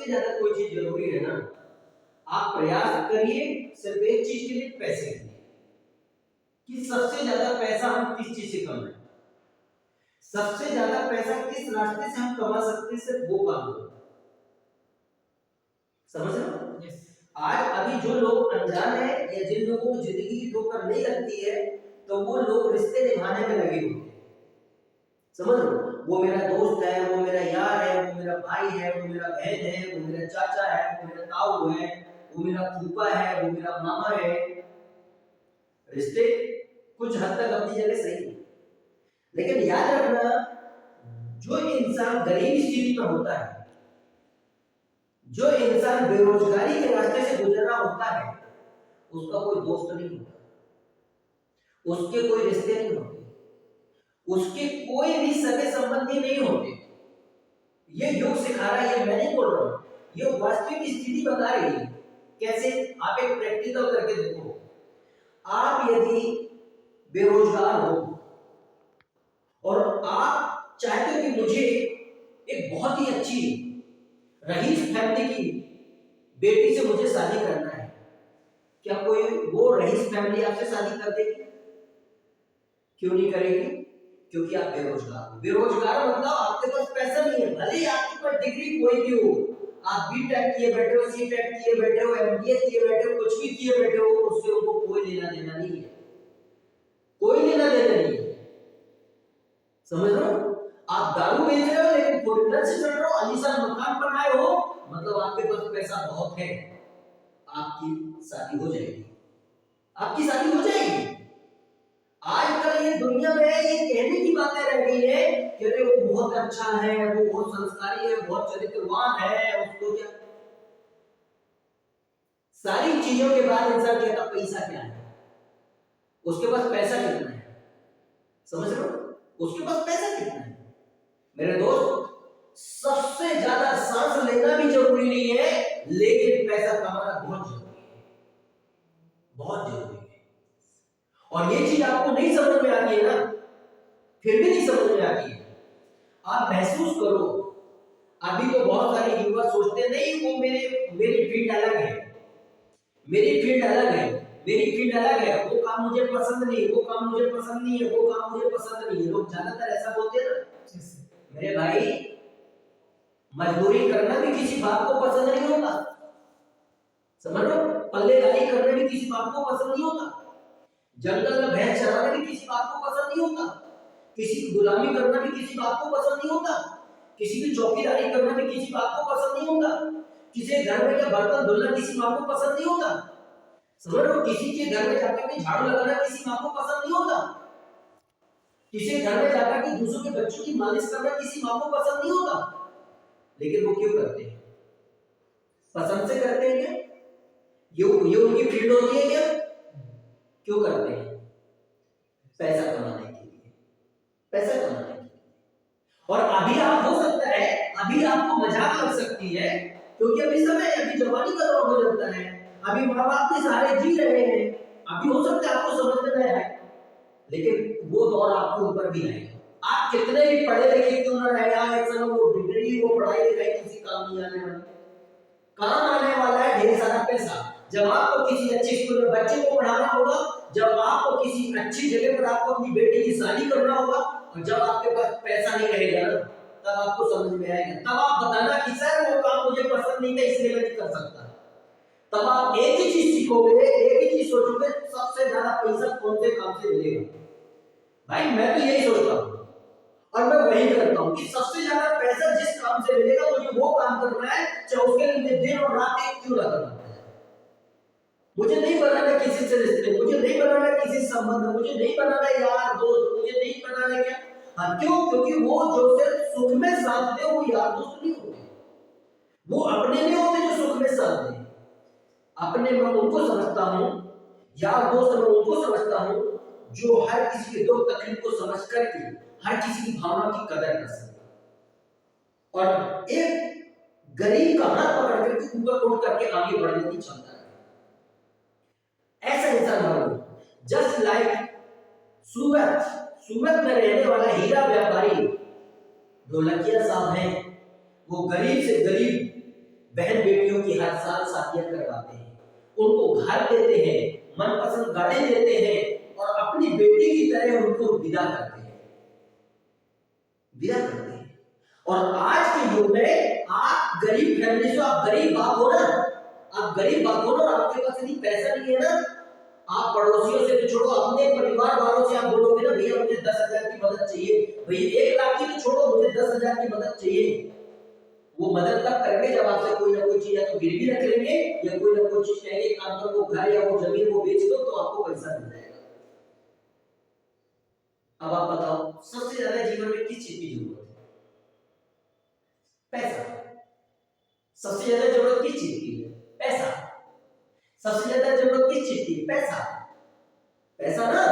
ज्यादा कोई चीज जरूरी है ना, आप प्रयास करिए सिर्फ एक चीज के लिए, पैसे के लिए, कि सबसे ज्यादा पैसा हम किस चीज से कमाएं, सबसे ज्यादा पैसा किस रास्ते से हम कमा सकते हैं, सिर्फ वो काम करो। समझ रहे हो? आज अभी जो लोग अनजान है या जिन लोगों को जिंदगी की ठोकर नहीं लगती है, तो वो लोग रिश्ते निभाने में लगे हुए हैं। समझ लो, वो मेरा दोस्त है, वो मेरा यार है, वो मेरा भाई है, वो मेरा बहन है, वो मेरा चाचा है, वो मेरा ताऊ है, वो मेरा फूफा है, वो मेरा मामा है। रिश्ते कुछ हद तक अपनी जगह सही है, लेकिन याद रखना, जो इंसान गरीब स्थिति में होता है, जो इंसान बेरोजगारी के रास्ते से गुजर रहा होता है, उसका कोई दोस्त नहीं होता, उसके कोई रिश्ते नहीं होते, उसके कोई भी सगे संबंधी नहीं होते। ये युग सिखा रहा है, ये मैं नहीं बोल रहा हूं, ये वास्तविक स्थिति बता रही है। कैसे? आप एक प्रैक्टिकल करके देखो। आप यदि बेरोजगार हो और आप चाहते हो कि मुझे एक बहुत ही अच्छी रईस फैमिली की बेटी से मुझे शादी करना है, क्या कोई वो रईस फैमिली आपसे शादी कर देगी? क्यों नहीं करेगी? क्योंकि आप बेरोजगार हो। बेरोजगार मतलब आपके पास पैसा नहीं है, भले ही आपके पास डिग्री कोई भी हो, आप बीटेक किए बैठे हो, सीटेक किए बैठे हो, एमबीए किए बैठे हो, कुछ भी किए बैठे हो, उससे उनको कोई लेना देना नहीं है, कोई लेना देना नहीं है। समझ रहे हो? आप दारू बेच रहे हो लेकिन फॉरेनर से चल रहे हो, आलीशान मकान बनाए हो, मतलब आपके पास पैसा बहुत है, आपकी शादी हो जाएगी, आपकी शादी हो जाएगी। आजकल ये दुनिया में ये कहने की बातें रह गई है कि अरे वो बहुत अच्छा है, वो बहुत संस्कारी है, बहुत चरित्रवान है, उसको क्या, सारी चीजों के बाद इंसान कहता पैसा क्या है, उसके पास पैसा कितना है। समझ रहे हो? उसके पास पैसा कितना है। मेरे दोस्त, सबसे ज्यादा सांस लेना भी जरूरी नहीं है, लेकिन पैसा कमाना बहुत जरूरी है, बहुत जरूरी है। और ये चीज आपको नहीं समझ में आती है ना, फिर भी नहीं समझ में आती है, आप महसूस करो। अभी तो बहुत सारे युवा सोचते नहीं, वो मेरी फील्ड अलग है, मेरी फील्ड अलग है, मेरी फील्ड अलग है, वो काम मुझे पसंद नहीं, वो काम मुझे पसंद नहीं है, वो काम मुझे पसंद नहीं है। लोग ज्यादातर ऐसा बोलते हैं ना। मेरे भाई, मजदूरी करना भी किसी बाप को पसंद नहीं होता, समझ लो, पल्लेदारी करना भी किसी बाप को पसंद नहीं होता, जंगल में भैंस चराना भी किसी बाप को पसंद नहीं होता, किसी की गुलामी करना भी किसी बाप को पसंद नहीं होता, किसी की चौकीदारी करना भी किसी बाप को पसंद नहीं होता, किसी घर में का बर्तन धुलना किसी बाप को पसंद नहीं होता, समझ लो, किसी के घर में जाकर के झाड़ू लगाना किसी बाप को पसंद नहीं होता, किसी घर में जाकर के दूसरों के बच्चों की मालिश करना किसी बाप को पसंद नहीं होता। लेकिन वो क्यों करते हैं? पसंद से करते हैं क्या? ये उनकी फील्ड होती है क्या? क्यों करते हैं? पैसा कमाने के लिए, पैसा कमाने के लिए। और अभी आप हो सकता है, अभी आपको मजाक लग सकती है, क्योंकि अभी समय, अभी जवानी का दौर हो जाता है, अभी माँ बाप के सहारे जी रहे हैं, अभी हो सकता है आपको समझ में नहीं आए, लेकिन वो दौर आपके ऊपर भी आएगा। आप कितने भी पढ़े लिखे क्यों ना रहे, एक समय वो डिग्री, वो पढ़ाई लिखाई किसी काम नहीं आने वाली, काम आने वाला है ढेर सारा पैसा। जब आपको किसी अच्छे स्कूल में बच्चे को पढ़ाना होगा, जब आपको किसी अच्छी जगह पर आपको अपनी बेटी की शादी करना होगा, और जब आपके पास पैसा नहीं रहेगा ना, तब आपको समझ में आएगा, तब आप बताना कि सर वो काम मुझे पसंद नहीं था इसलिए मैं नहीं कर सकता। तब आप एक ही चीज सीखोगे, एक ही चीज सोचोगे, सबसे ज्यादा पैसा कौन से काम से मिलेगा। भाई मैं तो यही सोचता हूँ और मैं वही करता हूँ कि सबसे ज्यादा पैसा जिस काम से मिलेगा मुझे वो काम करना है, चाहे उसके लिए दिन और रात एक क्यों ना करना है। मुझे नहीं बनाना किसी से रिश्ते, मुझे नहीं बनाना किसी संबंध, मुझे नहीं बनाना यार दोस्त, मुझे नहीं बनाना क्या। हाँ, क्यों? क्योंकि वो जो सिर्फ सुख में साथ दे वो यार दोस्त नहीं होते, वो अपने नहीं होते जो सुख में साथ दे। अपने मैं उनको समझता हूँ, यार दोस्त मैं उनको समझता हूँ जो हर किसी के दुख तकलीफ को समझ करके हर किसी की भावना की कदर कर सके, और एक गरीब का हाथ पकड़ करके ऊपर उठ करके आगे बढ़ने की क्षमता है। ऐसा इंसान बनो। जस्ट लाइक सूरत में रहने वाला हीरा व्यापारी ढोलकिया साहब हैं, वो गरीब से गरीब बहन बेटियों की हर साल शादियां करवाते हैं, उनको घर देते हैं, मनपसंद गाड़ी देते हैं और अपनी बेटी की तरह उनको विदा करते हैं, विदा करते हैं। और आज के युग में आप गरीब फैमिली से, आप गरीब बाप हो ना, आप गरीब बाप हो ना, आपके पास यदि पैसा नहीं है ना, आप पड़ोसियों से भी छोड़ो, अपने परिवार वालों से आप बोलोगे ना, भैया मुझे 10,000 की मदद चाहिए, भैया 1 लाख की तो छोड़ो, मुझे 10,000 की मदद चाहिए। वो मदद तब करेंगे जब आपसे कोई ना कोई चीज या तो गिरवी रख लेंगे या कोई ना कोई चीज कहेंगे, काम करो, वो घर या वो जमीन वो बेच दो तो आपको पैसा मिल जाएगा। अब आप बताओ, सबसे ज्यादा जीवन में किस चीज की जरूरत है? पैसा। सबसे ज्यादा जरूरत किस चीज की है? पैसा। सबसे ज्यादा जरूरत किस चीज की है? पैसा। पैसा ना।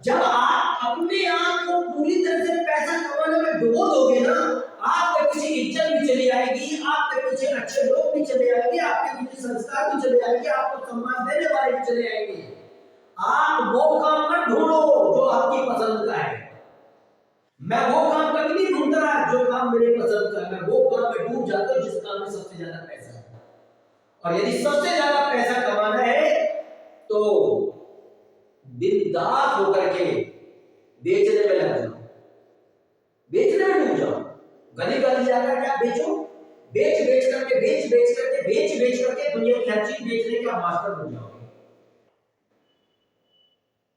जब आप अपने आप को पूरी तरह से पैसा कमाने में डुबो दोगे ना, आपके पीछे इज्जत भी चली आएगी, आपके पीछे अच्छे लोग भी चले आएंगे, आपके पीछे संस्कार भी चले आएंगे, आपको सम्मान देने वाले भी चले आएंगे। आप वो काम मत ढूंढो जो आपकी पसंद का है। मैं वो काम कभी नहीं ढूंढता जो काम मेरे पसंद का है, मैं वो काम में डूब जाता हूं जिस काम में सबसे ज्यादा पैसा है। और यदि सबसे ज्यादा पैसा कमाना है तो बिंदास होकर के बेचने में लग जाओ, बेचने में डूब जाओ, गली गली जाकर क्या बेचो, बेच बेच करके दुनिया की हर चीज बेचने का मास्टर बन जाओगे।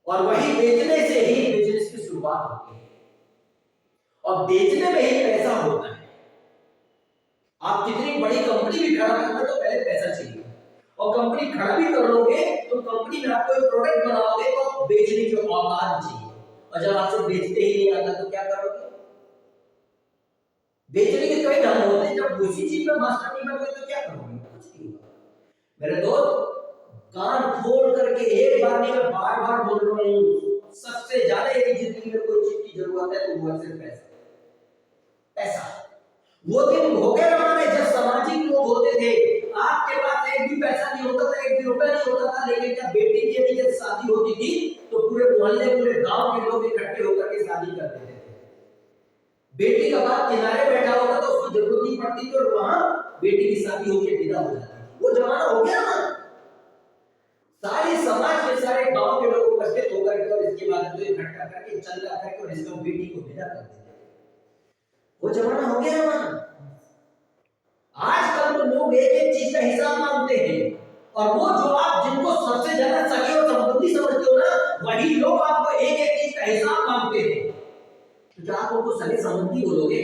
और वही बेचने से ही बिजनेस की शुरुआत होती है और बेचने में ही पैसा होता है। आप कितनी बड़ी कंपनी भी खड़ा करना तो पहले पैसा चाहिए, और कंपनी खड़ा भी कर लोगे तो कंपनी में आप कोई प्रोडक्ट बनाओगे तो बेचने की औकात चाहिए, और जब आपसे बेचते ही नहीं आता तो क्या करोगे? बेचने के कई ढंग होते हैं, जब उसी चीज में मास्टर नहीं बनोगे तो क्या करोगे? कुछ नहीं होगा। मेरे दोस्त, कान खोल करके एक बार नहीं मैं बार बार बोल रहा हूं, सबसे ज्यादा यदि जिंदगी में कोई चीज की जरूरत है तो वो है सिर्फ पैसा। पैसा। वो दिन हो गए हमारे जब सामाजिक लोग होते थे, आपके पास एक भी पैसा नहीं होता था, 1 भी रुपया नहीं होता था, लेकिन जब बेटी की यदि जब शादी होती थी तो पूरे मोहल्ले पूरे गांव के लोग इकट्ठे होकर के शादी करते थे। बेटी का बाप किनारे बैठा होता तो उसको जरूरत नहीं पड़ती थी और वहां बेटी की शादी होकर विदा हो जाती। वो जमाना हो गया ना, सारे समाज के सारे गांव के लोग उपस्थित होकर के और इसके बाद जो इकट्ठा करके चल रहा करके और इसको बेटी को विदा कर देते। वो जमाना हो गया ना। आजकल तो लोग एक एक चीज का हिसाब मांगते हैं, और वो जो आप जिनको सबसे ज्यादा सगे और संबंधी समझते हो ना, वही लोग आपको एक एक चीज का हिसाब मांगते हैं। तो क्या आप उनको सगे संबंधी बोलोगे?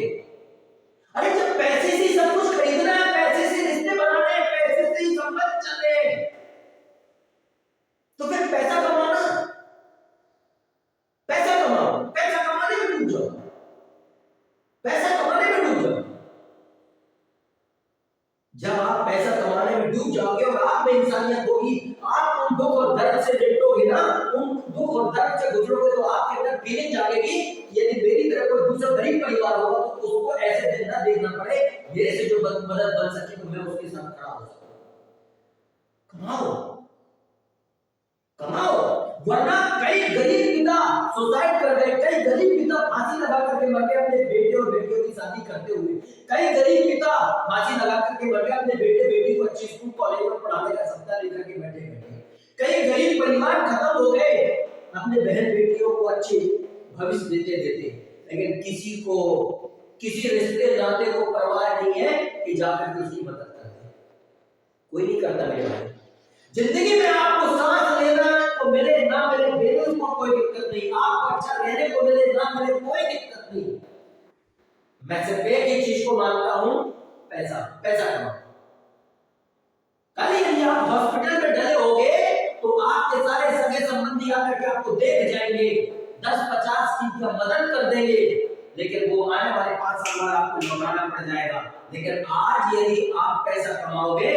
अरे जब पैसे से ही सब कुछ खरीदना है, पैसे से रिश्ते बनाने हैं, पैसे से ही संबंध चले, तो फिर पैसा कमाना, पैसा कमाओ, पैसा कमाने में डूब जाओ, पैसा कमाने में डूब जाओ। जब आप पैसा कमाने में डूब जाओगे और आप में इंसानियत होगी, आप उन दुख और दर्द से निपटोगे ना, उन दुख और दर्द से गुजरोगे तो आपके अंदर फीलिंग जागेगी, यदि मेरी तरह कोई दूसरा गरीब परिवार होगा तो उसको ऐसे दिन ना देखना पड़े, मेरे से जो मदद बन सके तो मैं उसके साथ खड़ा हो सकूं। कमाओ, कमाओ, वरना कई गरीब पिता सुसाइड कर गए, कई गरीब पिता फांसी लगा करके मर गए अपने बेटे और बेटियों की शादी करते हुए, कई गरीब पिता फांसी लगा करके मर गए अपने बेटे बेटी को अच्छी स्कूल कॉलेज में पढ़ाने का सपना लेकर के बैठे बैठे। कई गरीब परिवार खत्म हो गए अपने बहन बेटियों को अच्छे भविष्य देते देते, लेकिन किसी को किसी रिश्ते नाते को परवाह नहीं है कि जाकर के उसकी मदद करते, कोई नहीं करता मेरे भाई। जिंदगी में आपको सांस लेना तो मिले ना मिले बेरोज को कोई दिक्कत नहीं, आपको अच्छा रहने को मिले ना मिले कोई दिक्कत नहीं। मैं सिर्फ एक ही चीज को मानता हूं, पैसा, पैसा कमाओ। कल यदि आप हॉस्पिटल में डले होगे तो आपके सारे सगे संबंधी आकर के आपको देख जाएंगे, 10-50 की मदद कर देंगे, लेकिन वो आने वाले 5 साल बाद आपको लौटाना पड़ जाएगा। लेकिन आज यदि आप पैसा कमाओगे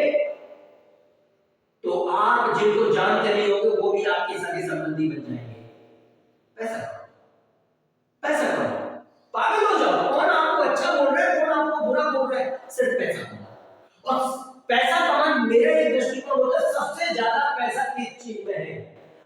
तो आप जिनको जानते नहीं होंगे वो भी आपके सगे संबंधी बन जाएंगे। पैसा, पैसा कमाओ, पागल हो जाओ, कौन आपको अच्छा बोल रहा है, कौन आपको बुरा बोल रहा है, सिर्फ पैसा कमाओ। और पैसा कमाना मेरे एक दृष्टिकोण होता है, सबसे ज्यादा पैसा किस चीज में है?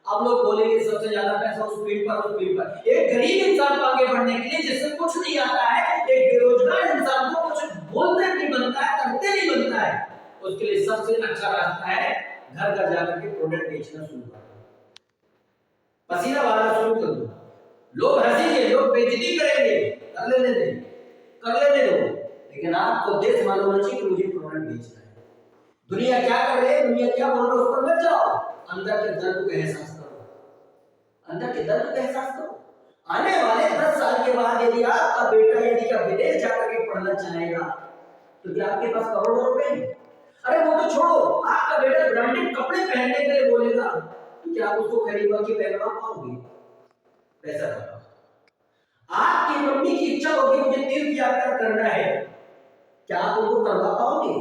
आप लोग बोलेंगे सबसे ज्यादा पैसा उस फील्ड पर, उस फील्ड पर। एक गरीब इंसान को आगे बढ़ने के लिए जिससे कुछ नहीं आता है, एक बेरोजगार इंसान को कुछ बोलते नहीं बनता है, करते नहीं बनता है। उसके लिए सबसे अच्छा रास्ता है घर घर जाकर के प्रोडक्ट बेचना शुरू कर दो, पसीना बहाना शुरू कर दो। लोग हंसेंगे, लोग बेइज्जती करेंगे, कर लेने दे, कर लेने दो, लेकिन आपको देश मालूम होना चाहिए कि मुझे प्रोडक्ट बेचना है। दुनिया क्या कर रही है, दुनिया क्या बोल रही है, उस पर मत जाओ, अंदर के दर्द का एहसास करो, अंदर के दर्द का एहसास करो। आने वाले 10 साल के बाद यदि आपका बेटा यदि का विदेश जाकर के पढ़ना चाहेगा तो क्या आपके पास करोड़ों रुपए हैं? अरे वो तो छोड़ो, आपका बेटा ब्रांडेड कपड़े पहनने के लिए बोलेगा तो क्या आप उसको खरीदवा के पहनवा पाओगे? पैसा कमाओ। आपकी मम्मी की इच्छा होगी मुझे तीर्थ यात्रा करना है, क्या आप उनको करवा पाओगे?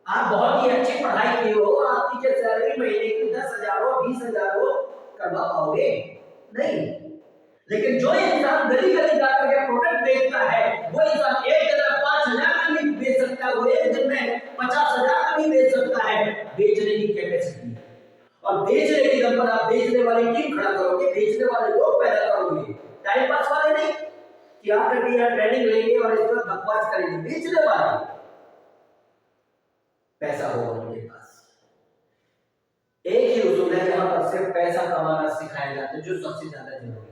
आप बहुत ही अच्छी पढ़ाई की हो, आपकी जो सैलरी महीने की 10,000 हो, 20,000 हो, करवा पाओगे? नहीं। लेकिन जो इंसान गली गली जाकर के प्रोडक्ट बेचता है, वो इंसान एक जगह 5,000 का भी बेच सकता है, वो एक दिन में 50,000 का भी बेच सकता है। बेचने की कैपेसिटी है, और बेचने की दम पर आप बेचने वाली टीम खड़ा करोगे, बेचने वाले लोग पैदा करोगे, टाइम पास वाले नहीं कि आकर के यहाँ ट्रेनिंग लेंगे और इस पर बकवास करेंगे। बेचने वाले पैसा होगा उनके पास। एक ही उसूल है जहां पर सिर्फ पैसा कमाना सिखाया जाता है, जो सबसे ज्यादा जरूरी है।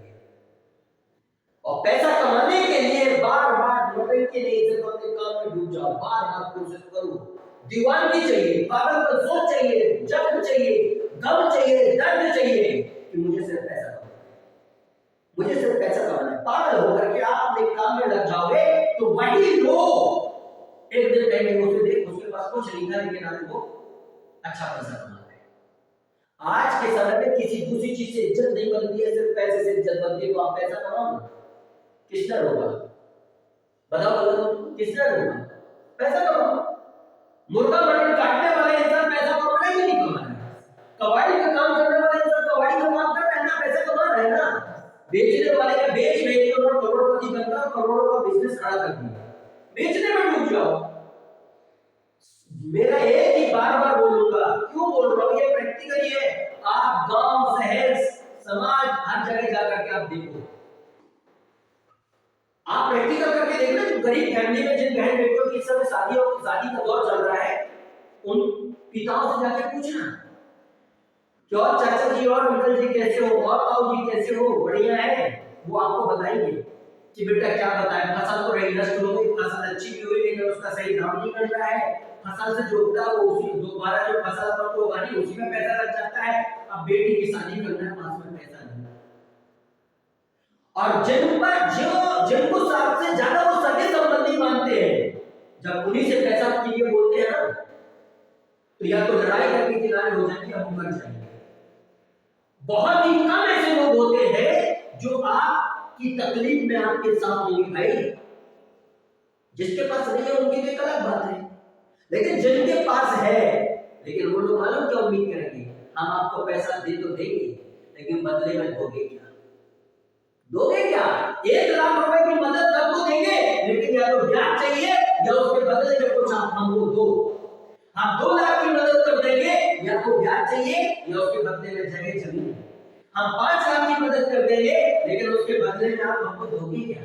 और पैसा कमाने के लिए बार बार नौकरी के लिए इज्जत अपने काम में डूब जाओ, बार बार कोशिश करो। दीवानगी चाहिए, पागलपन सोच चाहिए, जख्म चाहिए, गम चाहिए, दर्द चाहिए कि मुझे सिर्फ पैसा कमाना है, मुझे सिर्फ पैसा कमाना है। पागल होकर के आप अपने काम में लग जाओगे तो वही लोग एक दिन कहेंगे उसे देख, उसके पास कुछ नहीं था लेकिन आज वो अच्छा पैसा कमा रहा है। आज के समय में किसी दूसरी चीज से इज्जत नहीं बनती है, सिर्फ पैसे से इज्जत बनती है। तो आप पैसा कमाओ, किसका होगा? बताओ किसका होगा? पैसा कमाओ। मुर्गा मटन काटने वाला इंसान पैसा कमा रहा है कि नहीं कमा रहा है? कबाड़ी का काम करने वाला इंसान कबाड़ी का काम कर रहा है ना, पैसा कमा रहा है ना। बेचने वाले का बेच के और करोड़पति बनता है, करोड़ों का बिजनेस खड़ा कर दिया, बेचने में डूब जाओ। मेरा एक ही बार बार बोलूंगा, क्यों बोल रहा हूं, ये प्रैक्टिकली है। आप गांव, शहर, समाज, हर जगह जाकर के आप देखो, आप प्रैक्टिकल करके देखना। जो गरीब फैमिली में जिन बहन बेटियों की इस समय शादी का दौर चल रहा है, उन पिताओं से जाके पूछना कि और चाचा जी और अंकल जी कैसे हो, और ताऊ जी कैसे हो, बढ़िया है। वो आपको बताएंगे कि बेटा क्या बताएं, फसल तो रही नष्ट हो गई, फसल अच्छी भी हुई लेकिन उसका सही दाम नहीं मिल रहा है, फसल से जो होता है वो उसी दोबारा जो फसल अपन को उगानी उसी में पैसा लग जाता है। अब बेटी की शादी करना है, पास में पैसा नहीं। और जिनको सबसे ज्यादा वो सगे संबंधी मानते हैं, जब उन्हीं से पैसा के लिए बोलते हैं ना, तो या तो लड़ाई करके किनारे हो जाएंगे या मर जाएंगे। बहुत ही कम ऐसे लोग होते हैं जो आपकी तकलीफ में आपके साथ होंगे। भाई जिसके पास नहीं है उनकी भी अलग बात है, लेकिन जिनके पास है, लेकिन वो लोग मालूम क्या उम्मीद करेंगे, हम आपको पैसा दे तो देंगे लेकिन बदले में दोगे क्या? दोगे क्या? 1,00,000 रुपए की मदद कर तो देंगे, लेकिन या तो ब्याज चाहिए या उसके बदले में कुछ आप हमको दो। हम 2,00,000 की मदद कर देंगे, या तो ब्याज चाहिए या उसके बदले में जगह जमीन। हम 5,00,000 की मदद कर देंगे, लेकिन उसके बदले में आप हमको दोगे क्या?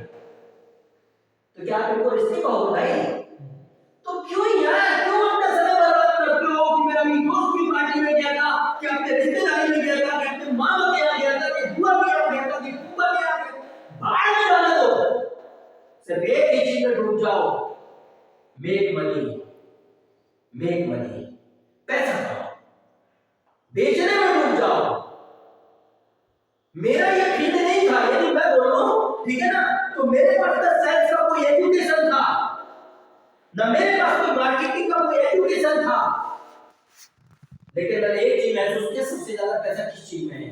तो क्या आप इनको रिश्ते कहोगे भाई? तो क्यों यार, क्यों अपना समय बर्बाद करते हो कि मेरा भी दोस्त की पार्टी में गया था, कि अपने रिश्तेदारी में गया था, कि अपने मामा के यहाँ गया था, कि बुआ के यहाँ गया था, कि फूफा के यहाँ गया, बाहर में जाने दो। सिर्फ एक ही चीज में डूब जाओ, मेक मनी, मेक मनी, पैसा कमाओ, बेचने में डूब जाओ। मेरा ये फील्ड नहीं था, यदि मैं बोल रहा हूं ठीक है ना, तो मेरे पास तो सेल्स का कोई एजुकेशन था ना, मेरे पास कोई मार्केटिंग का कोई एजुकेशन था, लेकिन मैंने एक चीज महसूस किया, सबसे ज्यादा पैसा किस चीज में है?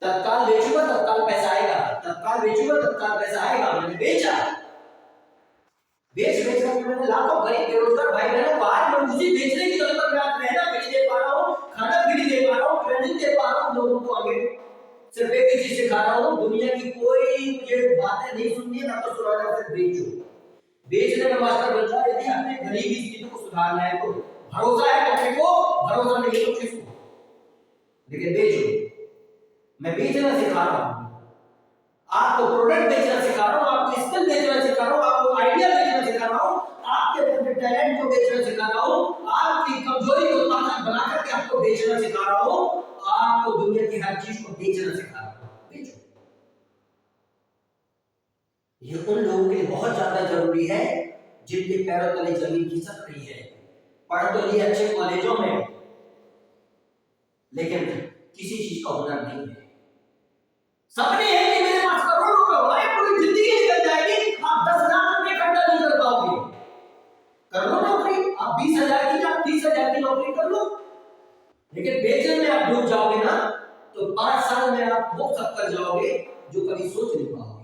तत्काल बेचूंगा तत्काल पैसा आएगा, तत्काल बेचूंगा तत्काल पैसा आएगा। मैंने बेचा, बेच करके मैंने लाखों गरीब बेरोजगार भाई बहनों को आज मैं उसी बेचने की दौलत में आज रहना फ्री दे पा रहा हूँ, खाना फ्री दे पा रहा हूँ, ट्रेनिंग दे पा रहा हूँ लोगों को। आगे सिर्फ एक ही चीज सिखा रहा हूँ, दुनिया की कोई मुझे बातें नहीं सुननी है ना तो सुनाना, सिर्फ बेचो, बेचने में मास्टर बन जाओ। यदि अपने गरीबी स्थिति को सुधारना है तो भरोसा है तो फेंको, भरोसा नहीं तो खिसको, लेकिन बेचो। मैं बेचना सिखा रहा हूँ, आपको प्रोडक्ट बेचना सिखा रहा हूं, आपको स्किल बेचना सिखा रहा हूं, आपको आइडिया बेचना सिखा रहा हूं, आपके अपने टैलेंट को बेचना सिखा रहा हूं, आपकी कमजोरी को ताकत बना करके आपको बेचना सिखा रहा हूं, आपको दुनिया की हर चीज को बेचना सिखा रहा हूं। बेचो। ये उन लोगों के लिए बहुत ज्यादा जरूरी है जिनके पैरों तले जमीन खिसक रही है। पढ़ तो लिए अच्छे कॉलेजों में, लेकिन किसी चीज का हुनर नहीं है। सपने हैं कि मेरे पास करोड़ों रुपए हो, पूरी जिंदगी निकल जाएगी, आप 10 लाख रुपए इकट्ठा नहीं कर पाओगे। कर लो नौकरी, आप 20,000 की या 30,000 की नौकरी कर लो, लेकिन बेचने में आप डूब जाओगे ना, तो 5 साल में आप वो सब कर जाओगे जो कभी सोच नहीं पाओगे।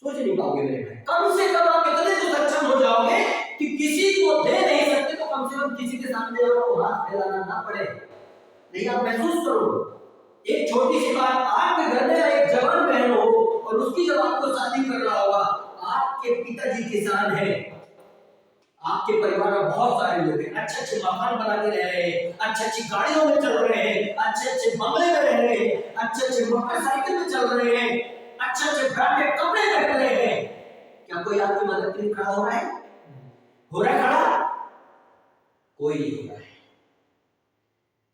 सोच नहीं पाओगे मेरे भाई। कम से कम आप इतने तो सक्षम हो जाओगे कि किसी को दे नहीं सकते तो कम से कम किसी के सामने आपको हाथ फैलाना ना पड़े। नहीं, आप महसूस करो। एक छोटी सी बात, आपके घर में एक जवान बहन हो और उसकी जब आपको शादी कर रहा होगा, आपके पिताजी किसान है, आपके परिवार में बहुत सारे लोग हैं, अच्छे अच्छे मकान बना के रह रहे हैं, अच्छी अच्छी गाड़ियों में चल रहे हैं, अच्छे अच्छे बंगले में रह रहे हैं, अच्छे अच्छे मोटरसाइकिल में चल रहे हैं, अच्छे अच्छे ब्रांडेड कपड़े पहन रहे हैं। क्या कोई आपकी मदद के लिए खड़ा हो रहा है? हो रहा है खड़ा? कोई नहीं हो रहा है,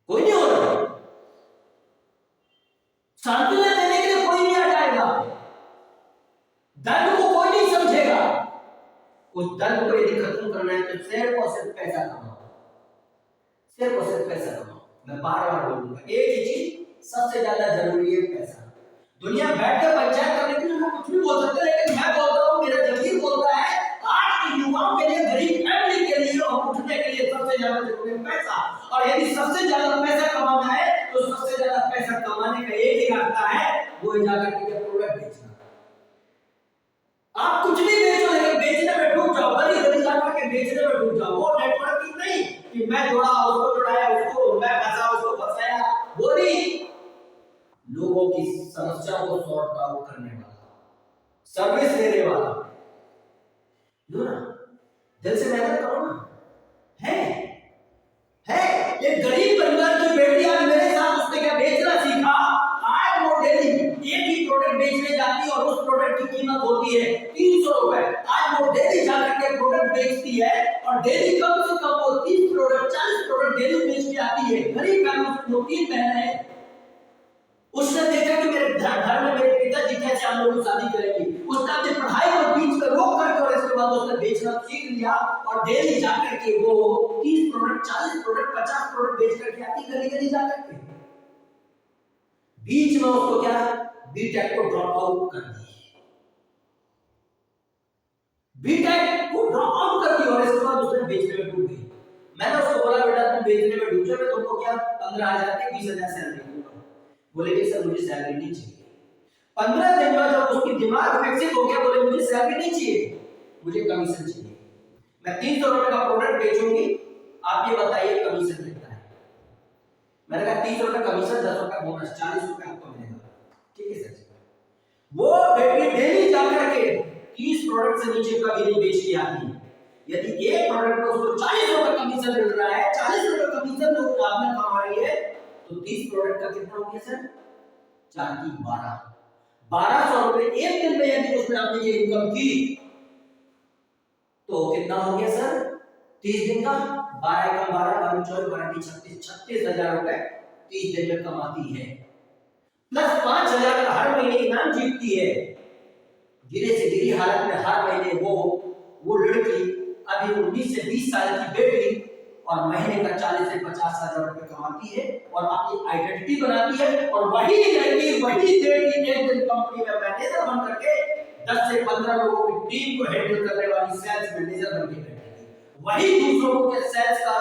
कोई नहीं हो रहा है। सांत्वना देने के लिए कोई नहीं आ जाएगा, दर्द को कोई नहीं समझेगा। उस दर्द को यदि खत्म करना है तो सिर्फ और सिर्फ पैसा कमाओ, सिर्फ और सिर्फ पैसा कमाओ। मैं बार बार बोलूंगा, एक ही चीज सबसे ज्यादा जरूरी है, पैसा। दुनिया बैठ कर पंचायत करने के लिए लोग कुछ भी बोल सकते हैं, लेकिन मैं बोलता हूँ, मेरा जमीर बोलता है, आज के युवाओं के लिए, गरीब फैमिली के लिए और उठने के लिए सबसे ज्यादा जरूरी है पैसा। और यदि सबसे ज्यादा पैसा कमाना है तो सबसे ज्यादा पैसा कमाने का एक ही रास्ता है, वो है जाकर के प्रोडक्ट बेचना। आप कुछ भी बेचो, लेकिन बेचने में डूब जाओ, गली गली जाकर के बेचने में डूब जाओ। वो नेटवर्किंग नहीं कि मैं जोड़ा उसको जोड़ाया, उसको मैं फंसा उसको फंसाया, वो नहीं। लोगों की समस्याओं को सॉर्ट आउट करने वाला, सर्विस देने वाला। लो ना, दिल से मेहनत करो ना। है एक गरीब परिवार की बेटी आज मेरे साथ, उसने क्या बेचना सीखा। आज वो डेली एक ही प्रोडक्ट बेचने जाती है और उस प्रोडक्ट की कीमत होती है 300 रुपए। आज वो डेली जाकर के प्रोडक्ट बेचती है और डेली कम से कम वो 30 प्रोडक्ट 40 प्रोडक्ट डेली बेच के आती है। गरीब फैमिली में 3 बहनें हैं। उसने देखा कि मेरे घर में मेरे पिताजी कैसे हम लोग शादी करेंगे, उसने अपनी पढ़ाई को बीच में रोक करके और इसके बाद उसने बेचना सीख लिया और डेली जाकर के वो 30 प्रोडक्ट 40 प्रोडक्ट 50 प्रोडक्ट बेच करके आती, गली गली जाकर के। बीच में उसको क्या, बीटेक को ड्रॉप आउट कर दी, बीटेक को ड्रॉप आउट कर दी और इसके बाद उसने बेचने में डूब गई। मैंने उसको बोला, बेटा तुम बेचने में डूब जाओ, मैं तुमको क्या 15,000 की 20,000 सैलरी दूंगा। बोले कि सर मुझे सैलरी नहीं चाहिए। 15 दिन बाद जब उसकी दिमाग विकसित हो गया, बोले मुझे सैलरी नहीं चाहिए, मुझे कमीशन चाहिए। मैं 300 रुपए का प्रोडक्ट बेचूंगी, आप ये बताइए कमीशन कितना है। मैंने कहा 30 रुपए कमीशन, 10 रुपए बोनस, 40 रुपए आपको मिलेगा। ठीक है सर। वो बेटी डेली जाकर के 30 प्रोडक्ट से नीचे कभी नहीं बेच के आती। यदि एक प्रोडक्ट पर उसको 40 रुपए कमीशन मिल रहा है, 40 रुपए कमीशन तो आपने कमा रही है, तो 30 प्रोडक्ट का कितना हो गया सर? 4 की 12, 1200 रुपए एक दिन में यदि उसने अपनी ये इनकम की तो कितना हो गया सर? 30 दिन का 12 का 12 12 14 12 36 36,000 रुपए 30 दिन में कमाती है, प्लस 5,000 का हर महीने इनाम जीतती है। गिरे से गिरी हालत में हर महीने वो लड़की, अभी 19 से 20 साल की बेटी, और महीने का 40 से 50,000 रुपए कमाती है और अपनी आइडेंटिटी बनाती है। और वही लड़की वही बेटी एक दिन कंपनी में मैनेजर बन करके 10 से 15 लोगों की टीम को हैंडल करने वाली सेल्स मैनेजर बन के बैठेगी। वही दूसरों को सेल्स का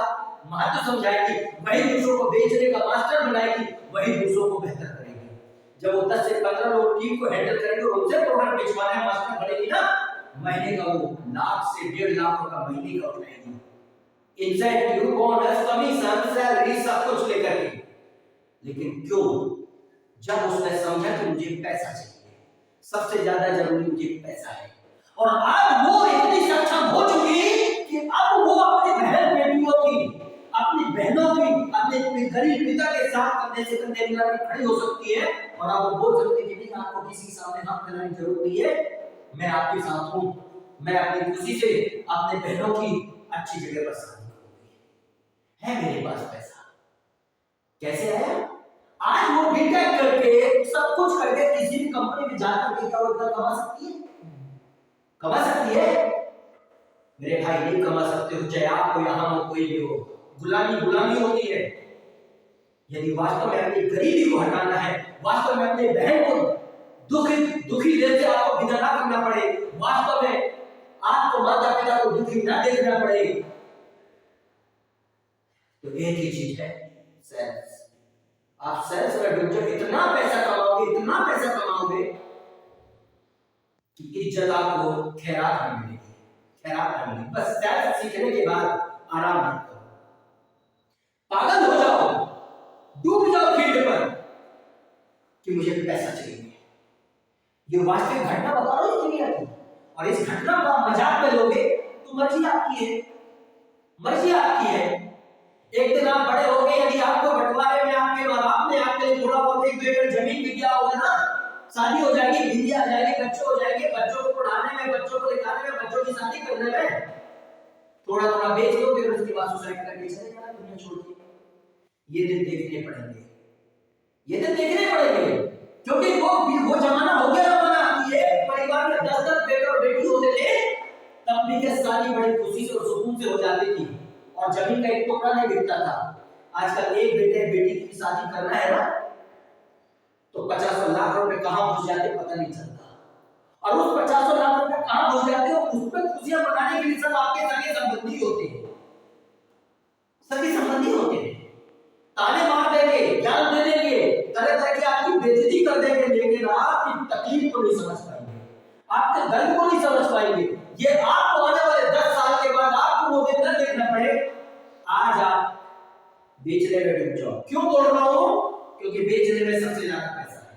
महत्व समझाएगी, वही दूसरों को बेचने का मास्टर बनाएगी, वही दूसरों को बेहतर करेगी। जब वो 10 से 15 लोग टीम को हैंडल करेंगे और उनसे प्रोडक्ट बेचवाने मास्टर बनेगी ना, महीने का वो लाख से 1.5 लाख रुपए महीने का उठाएगी। इंसेंटिव, बोनस, कमीशन, सैलरी सब कुछ लेकर के। लेकिन क्यों? जब उसने समझा कि मुझे पैसा चाहिए, सबसे ज्यादा जरूरी मुझे पैसा है। और आज वो इतनी सक्षम हो चुकी कि अब वो अपनी बहन बेटियों की, अपनी बहनों की, अपने गरीब पिता के साथ कंधे से कंधे मिलाकर खड़ी हो सकती है और आप बोल सकते हैं कि नहीं, आपको किसी के सामने हाथ फैलाने की जरूरत नहीं है, मैं आपके साथ हूं, मैं अपनी खुशी से अपने बहनों की अच्छी जगह पर शादी करूंगी, है मेरे पास पैसा। कैसे आया? आज वो बीटेक करके सब कुछ करके किसी भी कंपनी में जाकर के क्या उतना कमा सकती है? कमा सकती है? मेरे भाई नहीं कमा सकते हो, चाहे आप हो यहां हो कोई भी हो। गुलामी गुलामी होती है। यदि वास्तव में अपनी गरीबी को हटाना है, वास्तव में अपने बहन को दुखी दिल से आपको विदा ना करना पड़े, वास्तव में आपको माता पिता को दुखी ना देखना पड़े, तो एक ही चीज है, सेल्स। आप सेल्स में डूब जाओ, इतना पैसा कमाओगे, इतना पैसा कमाओगे कि इज्जत आपको खैरात में मिलेगी, खैरात में मिलेगी। बस सेल्स सीखने के बाद आराम मत करो, पागल हो जाओ, डूब जाओ फील्ड पर कि मुझे पैसा चाहिए। ये वास्तविक घटना बता रहा हूं दुनिया की, और इस घटना को आप मजाक में लोगे तो मर्जी आपकी है, मर्जी आपकी है। एक दिन आप बड़े हो गए, यदि आपको बंटवारे में आपके माँ बाप ने आपके लिए थोड़ा बहुत 1-2 एकड़ जमीन भी दिया होगा ना, शादी हो जाएगी, बीवी आ जाएगी, बच्चे हो जाएंगे, बच्चों को पढ़ाने में, बच्चों को लिखाने में, बच्चों की शादी करने में थोड़ा थोड़ा बेच दो, फिर उसके बाद सुसाइड करके चले जाना दुनिया छोड़ के। ये दिन देखने पड़ेंगे, ये दिन देखने पड़ेंगे, क्योंकि वो जमाना हो गया, जमाना कि एक परिवार में 10-10 बेटे और बेटी होते थे, तब भी के शादी बड़ी खुशी से और सुकून से हो जाती थी और जमीन का एक टुकड़ा नहीं बिकता था। आजकल एक बेटे बेटी की शादी करना है ना, तो 50 लाख रुपए कहां घुस जाते पता नहीं चलता, और उस 50 लाख रुपए कहां घुस जाते हो, उस पर खुशियां मनाने के लिए सब आपके सगे संबंधी होते हैं, सगे संबंधी होते हैं, ताने मार देंगे, ज्ञान दे देंगे, तरह तरह की आपकी बेइज्जती कर देंगे, लेकिन आपकी तकलीफ को नहीं समझ पाएंगे, आपके दर्द को नहीं समझ पाएंगे। ये आपको आने वाले 10 साल के बाद आपको वो दिन न देखना पड़े, आज आप बेचने में डूब जाओ। क्यों बोल रहा हूं? क्योंकि बेचने में सबसे ज्यादा पैसा है।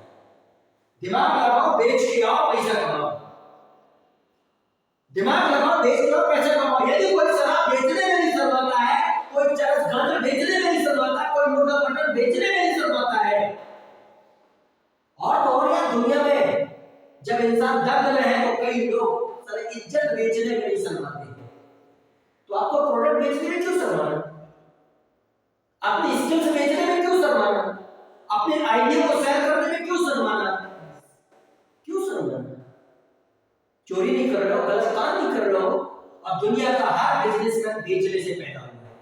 दिमाग लगाओ, बेच के आओ, पैसा कमाओ, दिमाग लगाओ, बेच के आओ, पैसा कमाओ। यदि कोई शराब बेचने में नहीं शर्माता है, कोई चरस गांजा बेचने में नहीं शर्माता, कोई मुर्गा मटन बेचने में नहीं शर्माता है, और तो और यार दुनिया में जब इंसान दर्द में है तो कई लोग सारे इज्जत बेचने में नहीं शर्माते, तो आपको प्रोडक्ट बेचने में क्यों शर्माना? अपनी स्किल्स बेचने में क्यों शर्माना? अपने आइडिया को शेयर करने में क्यों शर्माना? क्यों शर्माना? चोरी नहीं कर रहे हो, गलत काम नहीं कर रहे हो, अब दुनिया का हर बिजनेसमैन बेचने से पैदा हुआ है,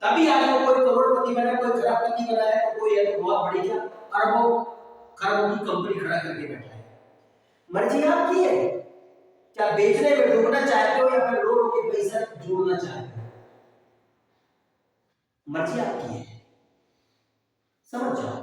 तभी आज वो कोई करोड़पति बना, कोई खरबपति बना है, तो कोई है तो बहुत बड़ी क्या अरबों खरबों की कंपनी खड़ा करके बैठा है। मर्जी आपकी है, क्या बेचने में डूबना चाहते हो या फिर लोगों के पैसा जोड़ना चाहते हो, मर्जी आपकी है, समझ जाओ।